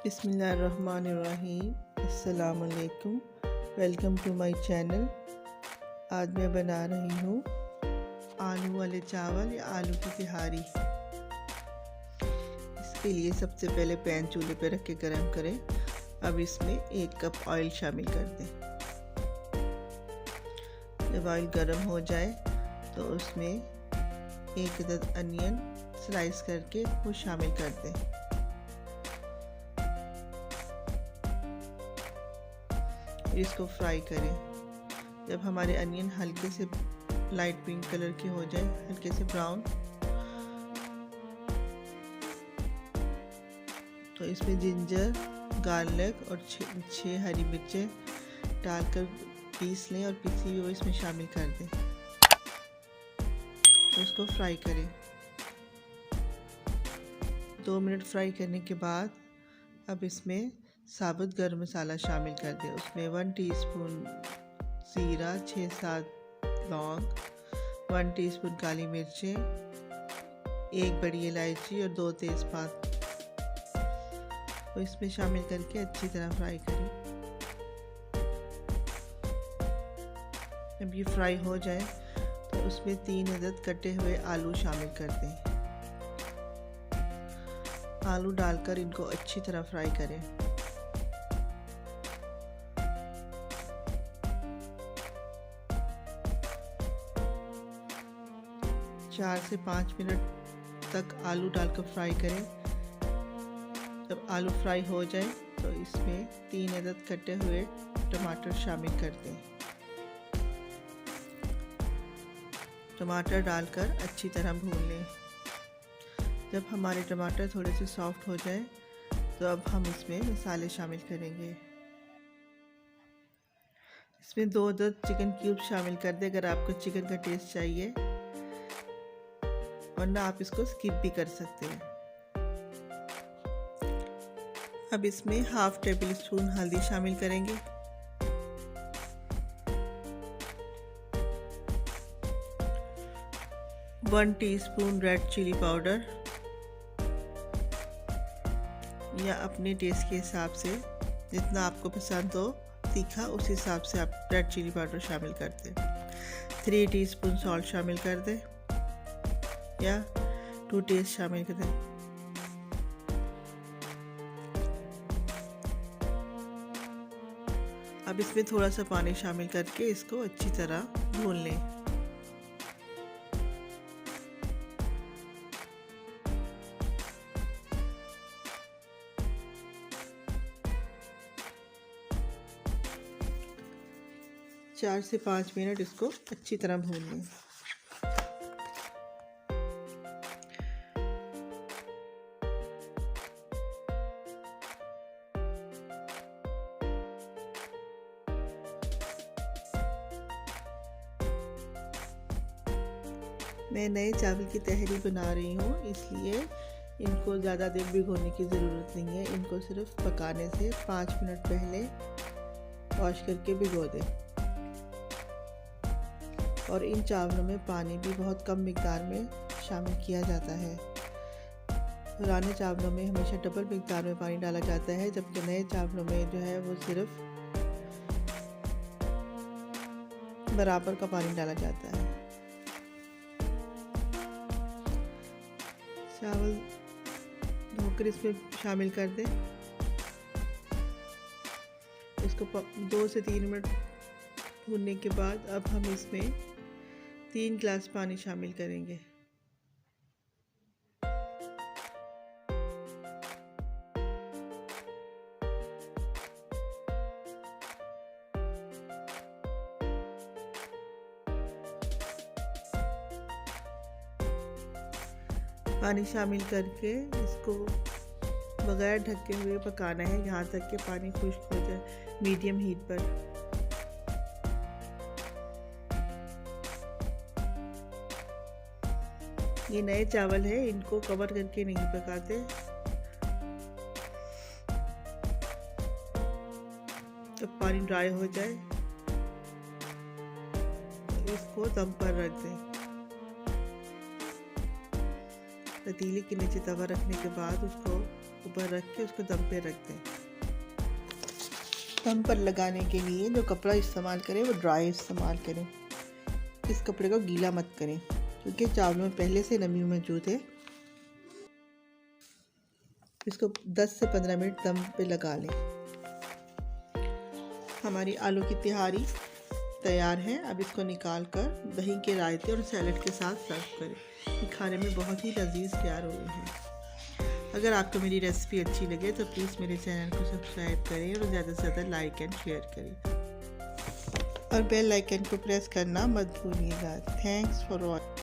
बिस्मिल्लाहिर्रहमानिर्रहीम। अस्सलाम वालेकुम। Welcome to my channel. आज मैं बना रही हूँ आलू वाले चावल या आलू की तिहारी। इसके लिए सबसे पहले पैन चूल्हे पे रख के गरम करें। अब इसमें 1 कप ऑयल शामिल कर दें। जब ऑयल गरम हो जाए तो उसमें 1 अदद अनियन स्लाइस करके वो शामिल कर दें। इसको फ्राई करें। जब हमारे अनियन हल्के से लाइट पिंक कलर के हो जाए, हल्के से ब्राउन, तो इसमें जिंजर, गार्लिक और 6 हरी मिर्चें डालकर पीस लें और पीसी हुई इसमें शामिल कर दें। तो इसको फ्राई करें। 2 मिनट फ्राई करने के बाद अब इसमें साबुत गरम मसाला शामिल कर दें। उसमें 1 टीस्पून ज़ीरा, 6-7 लौंग, 1 टीस्पून काली मिर्चें, 1 बड़ी इलायची और 2 तेज़पात को इसमें शामिल करके अच्छी तरह फ्राई करें। जब ये फ्राई हो जाए तो उसमें 3 अदद कटे हुए आलू शामिल कर दें। आलू डालकर इनको अच्छी तरह फ्राई करें। 4 से 5 मिनट तक आलू डालकर फ्राई करें। जब आलू फ्राई हो जाए तो इसमें 3 अदद कटे हुए टमाटर शामिल कर दें। टमाटर डालकर अच्छी तरह भून लें। जब हमारे टमाटर थोड़े से सॉफ्ट हो जाए तो अब हम इसमें मसाले शामिल करेंगे। इसमें 2 अदद चिकन क्यूब शामिल कर दें अगर आपको चिकन का टेस्ट चाहिए, वरना आप इसको स्किप भी कर सकते हैं। अब इसमें ½ टेबल स्पून हल्दी शामिल करेंगे। One teaspoon red chilli powder, या अपने टेस्ट के हिसाब से जितना आपको पसंद हो तीखा, उस हिसाब से आप रेड चिली पाउडर शामिल कर दें। 3 टीस्पून सॉल्ट शामिल कर दें या 2 टेस्ट शामिल कर दें। अब इसमें थोड़ा सा पानी शामिल करके इसको अच्छी तरह भून लें। चार से 5 मिनट इसको अच्छी तरह भून लें। मैं नए चावल की तहरी बना रही हूँ, इसलिए इनको ज़्यादा देर भिगोने की ज़रूरत नहीं है। इनको सिर्फ पकाने से 5 मिनट पहले वॉश करके भिगो दें। और इन चावलों में पानी भी बहुत कम मिकदार में शामिल किया जाता है। पुराने चावलों में हमेशा डबल मिकदार में पानी डाला जाता है, जबकि नए चावलों में जो है वो सिर्फ बराबर का पानी डाला जाता है। चावल धोकर इसमें शामिल कर दें। इसको 2 से 3 मिनट भूनने के बाद अब हम इसमें 3 गिलास पानी शामिल करेंगे। पानी शामिल करके इसको बगैर ढके हुए पकाना है यहाँ तक कि पानी खुश्क हो जाए, मीडियम हीट पर। ये नए चावल है, इनको कवर करके नहीं पकाते। जब पानी ड्राई हो जाए तो इसको दम पर रख दें। पतीले के नीचे तवा रखने के बाद उसको ऊपर रख के उसको दम पे रख दें। दम पर लगाने के लिए जो कपड़ा इस्तेमाल करें वो ड्राई इस्तेमाल करें। इस कपड़े को गीला मत करें क्योंकि चावलों में पहले से नमी मौजूद है। इसको 10 से 15 मिनट दम पे लगा लें। हमारी आलू की तिहारी तैयार है। अब इसको निकाल कर दही के रायते और सैलेड के साथ सर्व करें। ये खाने में बहुत ही लजीज तैयार हो गए हैं। अगर आपको मेरी रेसिपी अच्छी लगे तो प्लीज़ मेरे चैनल को सब्सक्राइब करें और ज़्यादा से ज़्यादा लाइक एंड शेयर करें और बेल आइकन को प्रेस करना मत भूलिएगा। Thanks for watching.